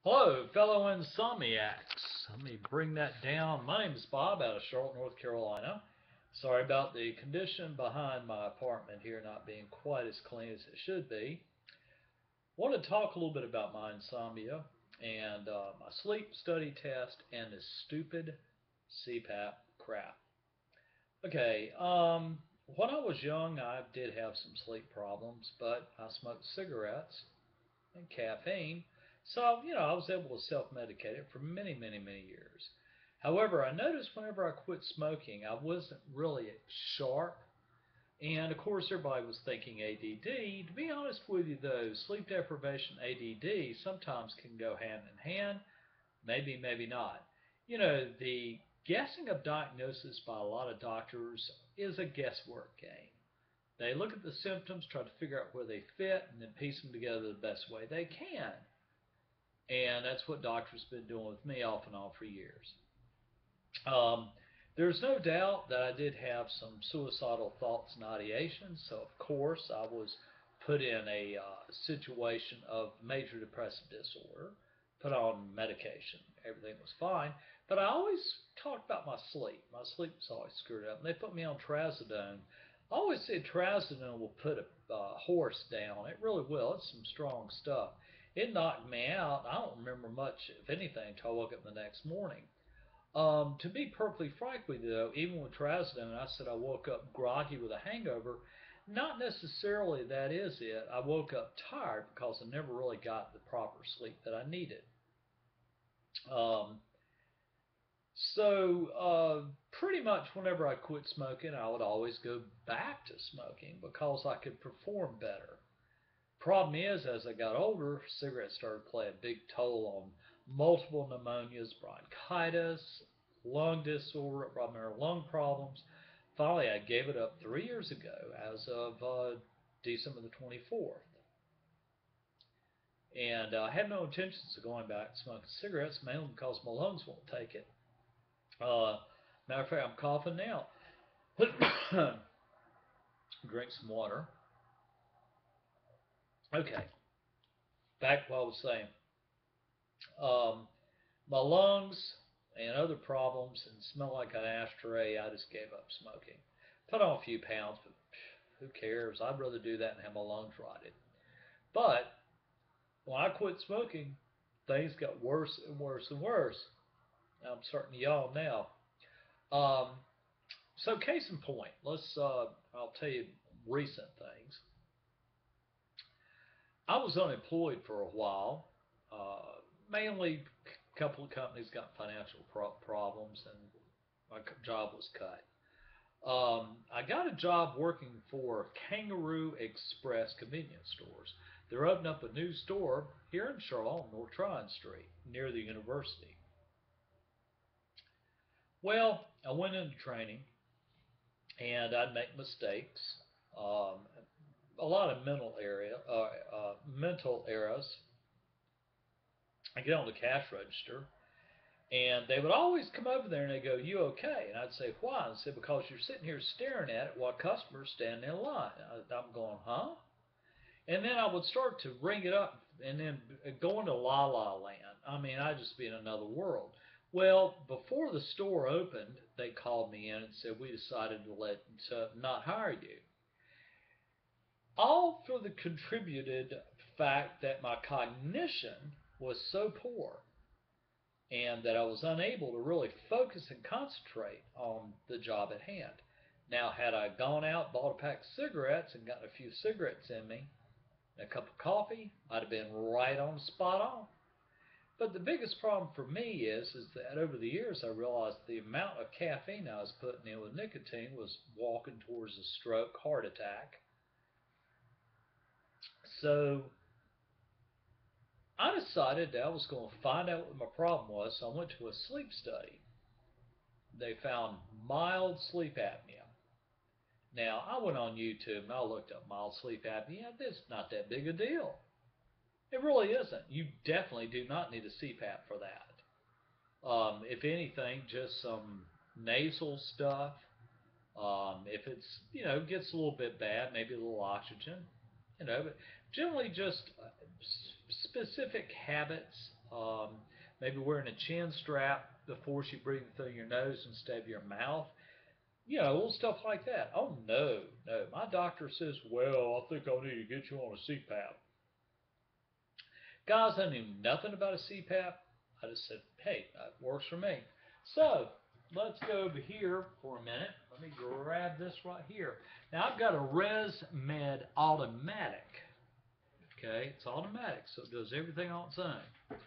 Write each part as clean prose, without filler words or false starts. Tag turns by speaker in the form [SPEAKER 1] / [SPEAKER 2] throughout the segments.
[SPEAKER 1] Hello, fellow insomniacs. Let me bring that down. My name is Bob out of Charlotte, North Carolina. Sorry about the condition behind my apartment here not being quite as clean as it should be. Want to talk a little bit about my insomnia and my sleep study test and this stupid Cpap crap. Okay, when I was young, I did have some sleep problems, but I smoked cigarettes and caffeine. So, I was able to self medicate it for many, many, many years. However, I noticed whenever I quit smoking, I wasn't really sharp. And of course, everybody was thinking ADD. To be honest with you, though, sleep deprivation ADD sometimes can go hand in hand. Maybe, maybe not. The guessing of diagnosis by a lot of doctors is a guesswork game. They look at the symptoms, try to figure out where they fit, and then piece them together the best way they can. And that's what doctors have been doing with me off and on for years. Um, there's no doubt that I did have some suicidal thoughts and ideations, so of course I was put in a situation of major depressive disorder, put on medication. Everything was fine, but I always talked about my sleep. My sleep was always screwed up, and they put me on trazodone. I always said trazodone will put a horse down. It really will. It's some strong stuff. It knocked me out. I don't remember much, if anything, until I woke up the next morning. To be perfectly frank with you, though, even with trazodone, I said I woke up groggy with a hangover. Not necessarily that is it. I woke up tired because I never really got the proper sleep that I needed. Um, Pretty much whenever I quit smoking, I would always go back to smoking because I could perform better. Problem is, as I got older, cigarettes started playing a big toll on multiple pneumonias, bronchitis, lung disorder, primary lung problems. Finally, I gave it up 3 years ago as of December the 24th. And I had no intentions of going back to smoking cigarettes, mainly because my lungs won't take it. Matter of fact, I'm coughing now. Drink some water. Okay, back to what I was saying. Um, my lungs and other problems and smell like an ashtray, I just gave up smoking. Put on a few pounds, but who cares? I'd rather do that and have my lungs rotted. But when I quit smoking, things got worse and worse and worse. I'm starting to yawn now. Um, so case in point, I'll tell you recent things. I was unemployed for a while. Mainly, a couple of companies got financial problems, and my job was cut. I got a job working for Kangaroo Express convenience stores. They're opening up a new store here in Charlotte on North Tryon Street near the university. Well, I went into training and I'd make mistakes. Um, a lot of mental errors. I get on the cash register, and they would always come over there and they go, "You okay?" And I'd say, "Why?" And say, "Because you're sitting here staring at it while customers stand in line." I'm going, "Huh?" And then I would start to ring it up and then go into la la land. I mean, I'd just be in another world. Well, before the store opened, they called me in and said, "We decided to not hire you." All for the contributed fact that my cognition was so poor and that I was unable to really focus and concentrate on the job at hand. Now, had I gone out, bought a pack of cigarettes, and gotten a few cigarettes in me, and a cup of coffee, I'd have been right on spot on. But the biggest problem for me is that over the years I realized the amount of caffeine I was putting in with nicotine was walking towards a stroke, heart attack. So I decided that I was going to find out what my problem was, so I went to a sleep study. They found mild sleep apnea. Now, I went on YouTube and I looked up mild sleep apnea. It's not that big a deal. It really isn't. You definitely do not need a CPAP for that. If anything, just some nasal stuff. If it's, gets a little bit bad, maybe a little oxygen, but generally just specific habits Maybe wearing a chin strap that force you breathing through your nose instead of your mouth. You know, little stuff like that. Oh no, no. My doctor says, well, I think I need to get you on a CPAP. Guys, I knew nothing about a CPAP. I just said, hey, that works for me. So let's go over here for a minute. Let me grab this right here. Now I've got a ResMed automatic. Okay, it's automatic, so it does everything on its own.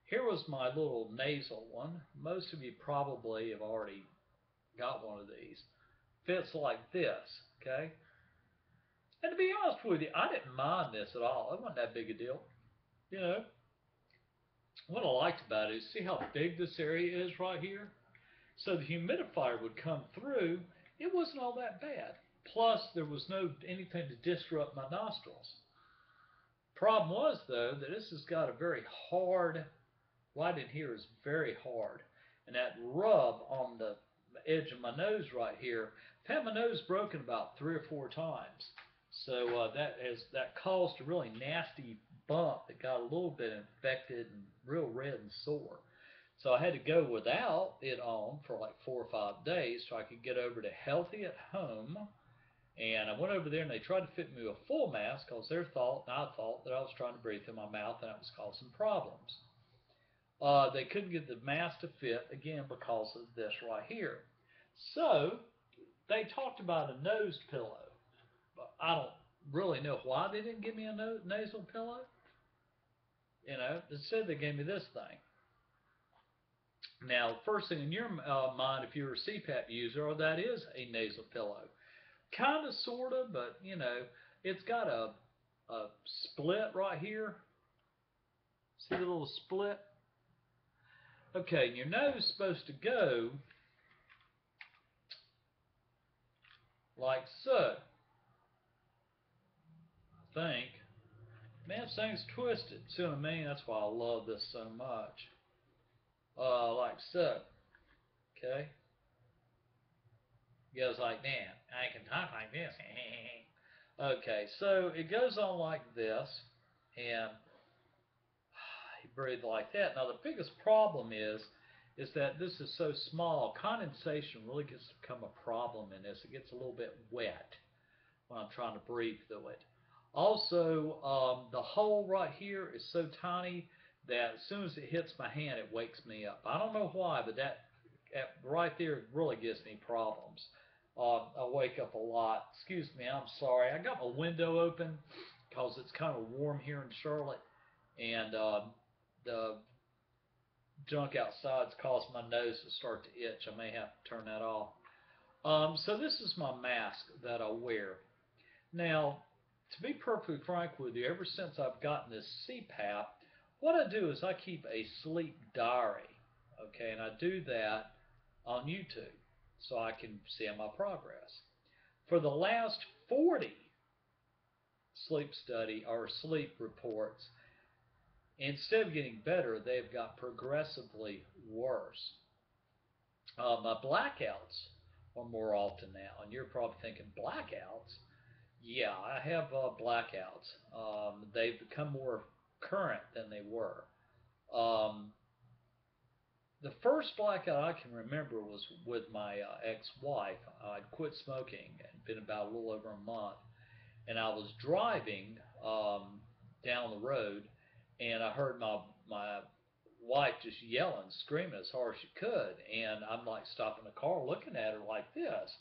[SPEAKER 1] Here was my little nasal one. Most of you probably have already got one of these. Fits like this, okay? And to be honest with you, I didn't mind this at all. It wasn't that big a deal. You know, what I liked about it is see how big this area is right here? So the humidifier would come through. It wasn't all that bad. Plus, there was no anything to disrupt my nostrils. Problem was, though, that this has got a very hard, right in here is very hard. And that rub on the edge of my nose right here, I've had my nose broken about 3 or 4 times. So that caused a really nasty bump that got a little bit infected and real red and sore. So I had to go without it on for like 4 or 5 days so I could get over to Healthy at Home. And I went over there and they tried to fit me with a full mask because they thought, and I thought, that I was trying to breathe through my mouth and that was causing problems. They couldn't get the mask to fit, again, because of this right here. So they talked about a nose pillow. But I don't really know why they didn't give me a nasal pillow. You know, instead they gave me this thing. Now, first thing in your mind, if you're a CPAP user, that is a nasal pillow. Kind of, sort of, but, you know, it's got a split right here. See the little split? Okay, your nose is supposed to go like so. I think. Man, this thing's twisted. See what I mean? That's why I love this so much. Like so. Okay? It goes like that. I can talk like this. Okay, so it goes on like this, and you breathe like that. Now the biggest problem is that this is so small. Condensation really gets to become a problem in this. It gets a little bit wet when I'm trying to breathe through it. Also, the hole right here is so tiny that as soon as it hits my hand, it wakes me up. I don't know why, but that right there really gives me problems. I wake up a lot. Excuse me, I'm sorry. I got my window open because it's kind of warm here in Charlotte, and the junk outside's caused my nose to start to itch. I may have to turn that off. So this is my mask that I wear. Now, to be perfectly frank with you, ever since I've gotten this CPAP, what I do is I keep a sleep diary, okay, and I do that on YouTube so I can see my progress. For the last 40 sleep study or sleep reports, instead of getting better, they've got progressively worse. My blackouts are more often now, and you're probably thinking, blackouts? Yeah, I have blackouts. They've become more current than they were. Um, the first blackout I can remember was with my ex-wife. I'd quit smoking. It had been about a little over a month. And I was driving down the road, and I heard my wife just yelling, screaming as hard as she could. And I'm like stopping the car looking at her like this.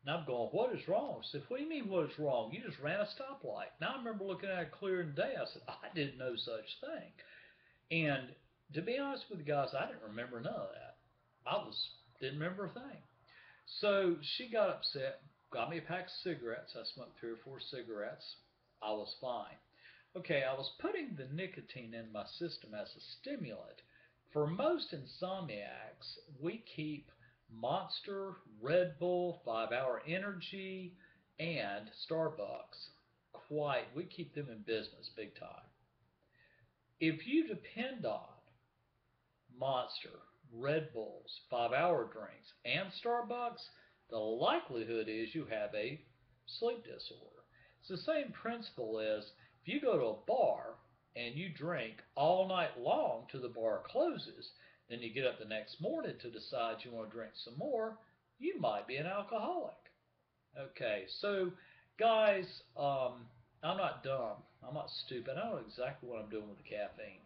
[SPEAKER 1] And I'm going, what is wrong? She said, what do you mean what is wrong? You just ran a stoplight. Now I remember looking at it clear as day. I said, I didn't know such thing. And to be honest with you guys, I didn't remember none of that. Didn't remember a thing. So she got upset, got me a pack of cigarettes. I smoked 3 or 4 cigarettes. I was fine. Okay, I was putting the nicotine in my system as a stimulant. For most insomniacs, we keep Monster, Red Bull, 5-Hour Energy, and Starbucks. We keep them in business big time. If you depend on Monster, Red Bulls, 5-Hour drinks, and Starbucks, the likelihood is you have a sleep disorder. It's the same principle as if you go to a bar and you drink all night long till the bar closes, then you get up the next morning to decide you want to drink some more, you might be an alcoholic. Okay, so guys, I'm not dumb. I'm not stupid. I know exactly what I'm doing with the caffeine.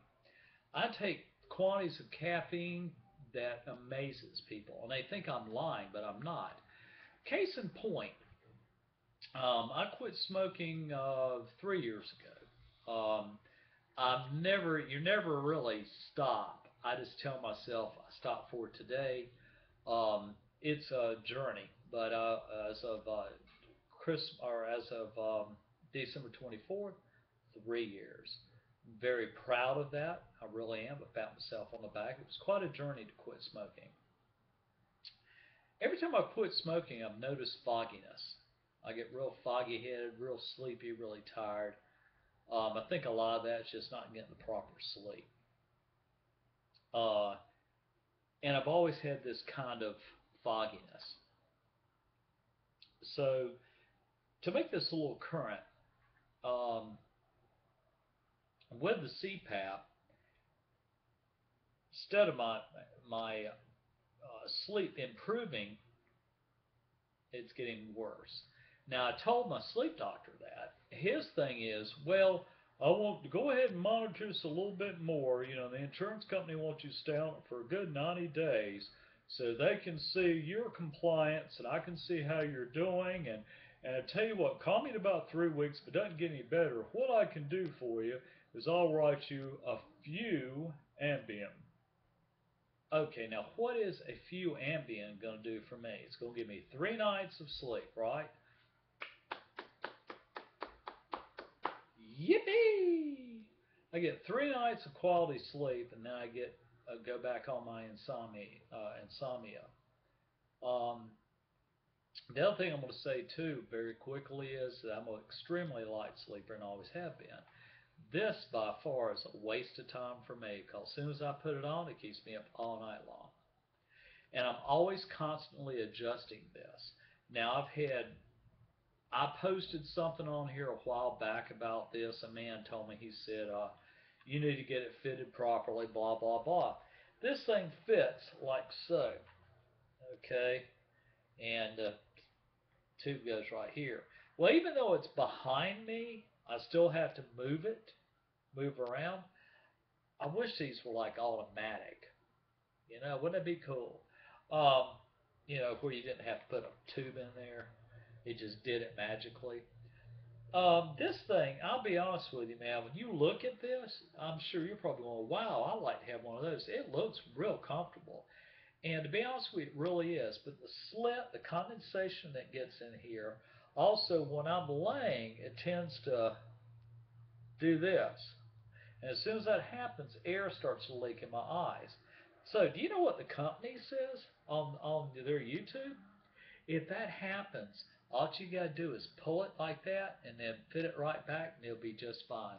[SPEAKER 1] I take quantities of caffeine that amazes people, and they think I'm lying, but I'm not. Case in point, I quit smoking 3 years ago. You never really stop. I just tell myself I stop for today. It's a journey, but as of December 24th, 3 years. Very proud of that. I really am. I pat myself on the back. It was quite a journey to quit smoking. Every time I quit smoking, I've noticed fogginess. I get real foggy headed, real sleepy, really tired. I think a lot of that's just not getting the proper sleep. Uh, and I've always had this kind of fogginess. So to make this a little current, um, with the CPAP, instead of my sleep improving, it's getting worse. Now, I told my sleep doctor that. His thing is, well, I want to go ahead and monitor this a little bit more. You know, the insurance company wants you to stay on it for a good 90 days so they can see your compliance and I can see how you're doing. And I tell you what, call me in about 3 weeks. If it doesn't get any better, what I can do for you is I'll write you a few Ambien. Okay, now what is a few Ambien going to do for me? It's going to give me 3 nights of sleep, right? Yippee! I get 3 nights of quality sleep, and then I get go back on my insomnia. Um, the other thing I'm going to say too, very quickly, is that I'm an extremely light sleeper and always have been. This by far is a waste of time for me because as soon as I put it on, it keeps me up all night long. And I'm always constantly adjusting this. Now I posted something on here a while back about this. A man told me, he said, you need to get it fitted properly, blah, blah, blah. This thing fits like so, okay? And tube goes right here. Well, even though it's behind me, I still have to move around. I wish these were like automatic. You know, wouldn't it be cool? Um, you know, where you didn't have to put a tube in there. It just did it magically. This thing, I'll be honest with you, man. When you look at this, I'm sure you're probably going, "Wow, I'd like to have one of those." It looks real comfortable, and to be honest with you, it really is. But the slit, the condensation that gets in here, also when I'm laying, it tends to do this, and as soon as that happens, air starts to leak in my eyes. So, do you know what the company says on their YouTube? If that happens, all you gotta do is pull it like that and then fit it right back and it'll be just fine.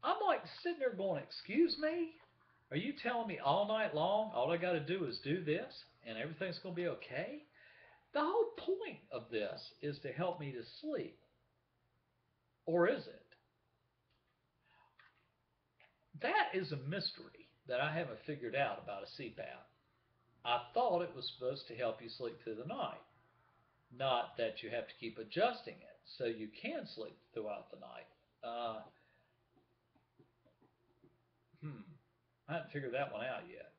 [SPEAKER 1] I'm like sitting there going, excuse me? Are you telling me all night long all I gotta do is do this and everything's gonna be okay? The whole point of this is to help me to sleep. Or is it? That is a mystery that I haven't figured out about a CPAP. I thought it was supposed to help you sleep through the night. Not that you have to keep adjusting it so you can sleep throughout the night. Uh, hmm, I haven't figured that one out yet.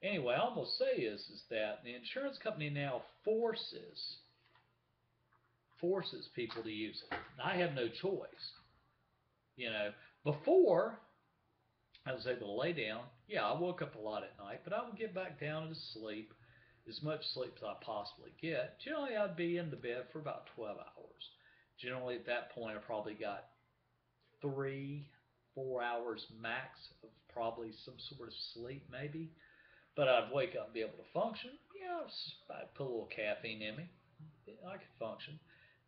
[SPEAKER 1] Anyway, all I'm gonna say is that the insurance company now forces people to use it. I have no choice. You know, before I was able to lay down. Yeah, I woke up a lot at night, but I would get back down to sleep, as much sleep as I possibly get. Generally, I'd be in the bed for about 12 hours. Generally, at that point, I probably got 3, 4 hours max of probably some sort of sleep, maybe. But I'd wake up and be able to function. Yeah, I'd put a little caffeine in me. I could function.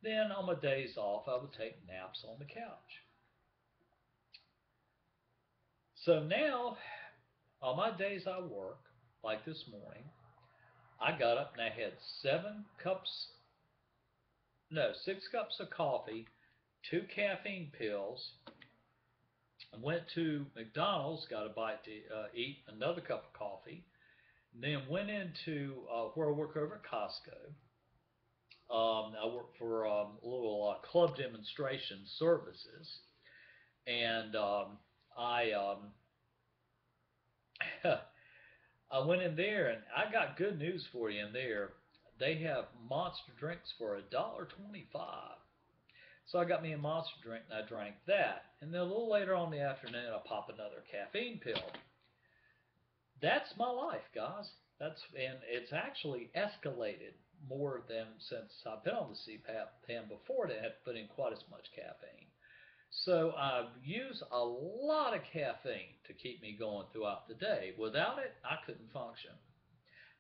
[SPEAKER 1] Then on my days off, I would take naps on the couch. So now, on my days I work, like this morning, I got up and I had 6 cups of coffee, 2 caffeine pills, I went to McDonald's, got a bite to eat, another cup of coffee, then went into where I work over at Costco. I work for a little club demonstration services, and I I went in there, and I got good news for you in there. They have monster drinks for $1.25. So I got me a monster drink and I drank that. And then a little later on in the afternoon, I pop another caffeine pill. That's my life, guys. And it's actually escalated more than since I've been on the CPAP than before it had put in quite as much caffeine. So I use a lot of caffeine to keep me going throughout the day. Without it, I couldn't function.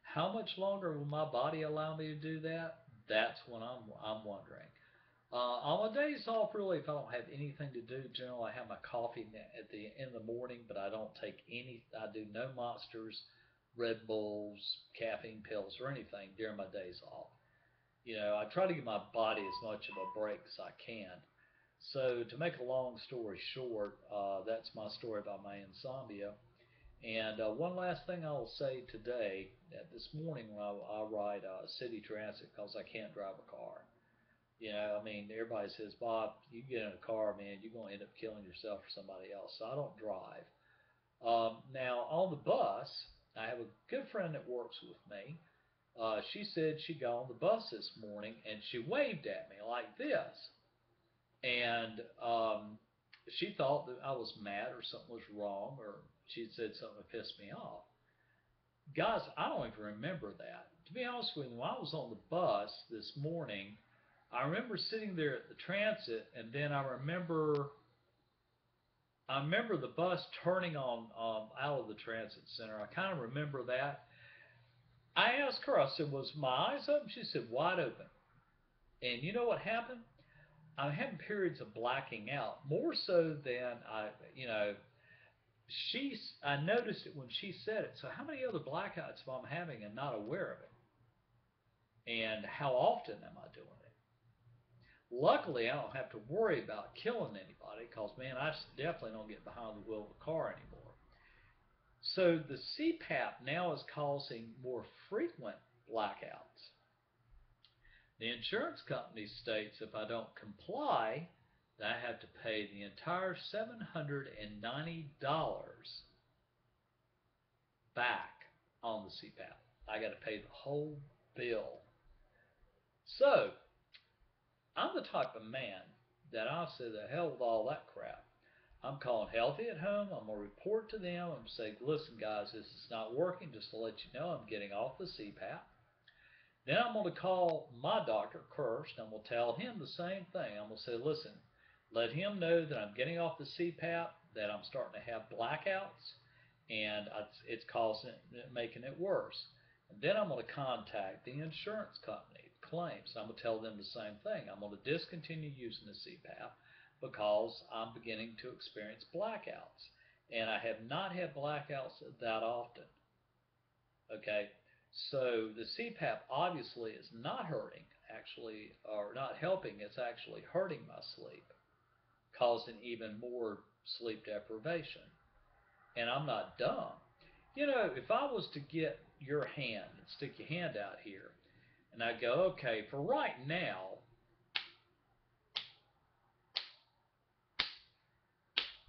[SPEAKER 1] How much longer will my body allow me to do that? That's what I'm wondering. On my days off, really, if I don't have anything to do, generally I have my coffee at the in the morning, but I don't take any. I do no monsters, Red Bulls, caffeine pills, or anything during my days off. I try to give my body as much of a break as I can. So to make a long story short, that's my story about my insomnia. And one last thing I will say today, that this morning when I ride city transit because I can't drive a car. I mean, everybody says, Bob, you get in a car, man, you're going to end up killing yourself or somebody else. So I don't drive. Now, on the bus, I have a good friend that works with me. She said she got on the bus this morning and she waved at me like this. And she thought that I was mad or something was wrong or she'd said something that pissed me off. Guys, I don't even remember that. To be honest with you, when I was on the bus this morning, I remember sitting there at the transit, and then I remember the bus turning on out of the transit center. I kind of remember that. I asked her. I said, "Was my eyes open?" She said, "Wide open." And you know what happened? I'm having periods of blacking out more so than I noticed it when she said it. So how many other blackouts am I having and not aware of it? And how often am I doing it? Luckily, I don't have to worry about killing anybody because, man, I definitely don't get behind the wheel of a car anymore. So the CPAP now is causing more frequent blackouts. The insurance company states if I don't comply, that I have to pay the entire $790 back on the CPAP. I got to pay the whole bill. So I'm the type of man that I'll say the hell with all that crap. I'm calling Healthy at Home. I'm going to report to them. I'm going to say, listen, guys, this is not working. Just to let you know, I'm getting off the CPAP. Then I'm going to call my doctor first. I'm going to tell him the same thing. I'm going to say, listen, let him know that I'm getting off the CPAP, that I'm starting to have blackouts, and it's making it worse. And then I'm going to contact the insurance company, claims. I'm going to tell them the same thing. I'm going to discontinue using the CPAP because I'm beginning to experience blackouts. And I have not had blackouts that often. Okay, so the CPAP obviously is not hurting, actually, or not helping. It's actually hurting my sleep, causing even more sleep deprivation. And I'm not dumb. If I was to get your hand and stick your hand out here, and I go, okay, for right now,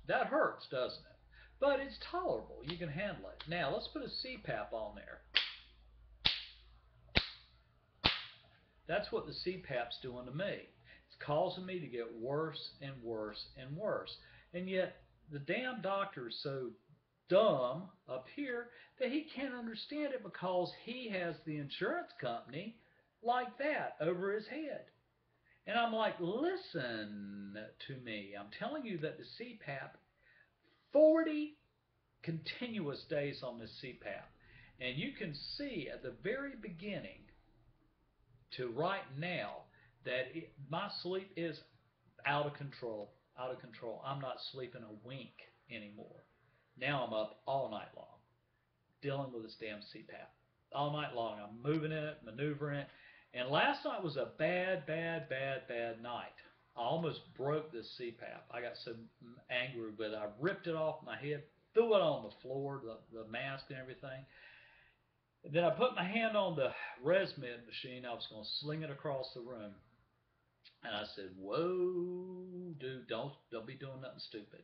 [SPEAKER 1] that hurts, doesn't it? But it's tolerable. You can handle it. Now, let's put a CPAP on there. That's what the CPAP's doing to me. It's causing me to get worse and worse and worse. And yet, the damn doctor is so dumb up here that he can't understand it because he has the insurance company like that over his head. And I'm like, listen to me. I'm telling you that the CPAP, 40 continuous days on this CPAP. And you can see at the very beginning to right now that my sleep is out of control. Out of control. I'm not sleeping a wink anymore. Now I'm up all night long dealing with this damn CPAP. All night long I'm moving it, maneuvering it. And last night was a bad, bad, bad, bad night. I almost broke this CPAP. I got so angry with it. I ripped it off my head, threw it on the floor, the mask and everything. And then I put my hand on the ResMed machine. I was going to sling it across the room. And I said, "Whoa, dude, don't be doing nothing stupid."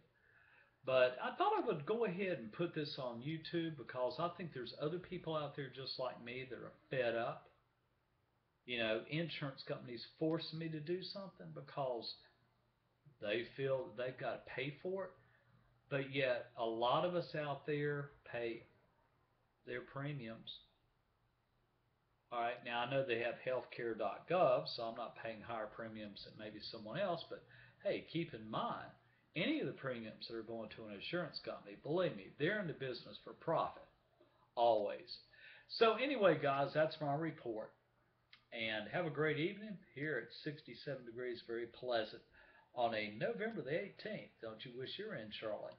[SPEAKER 1] But I thought I would go ahead and put this on YouTube because I think there's other people out there just like me that are fed up. Insurance companies forcing me to do something because they feel that they've got to pay for it. But yet, a lot of us out there pay their premiums. All right, now I know they have healthcare.gov, so I'm not paying higher premiums than maybe someone else, but hey, keep in mind, any of the premiums that are going to an insurance company, believe me, they're in the business for profit, always. So anyway, guys, that's my report. And have a great evening here at 67 degrees, very pleasant, on a November the 18th. Don't you wish you were in Charlotte?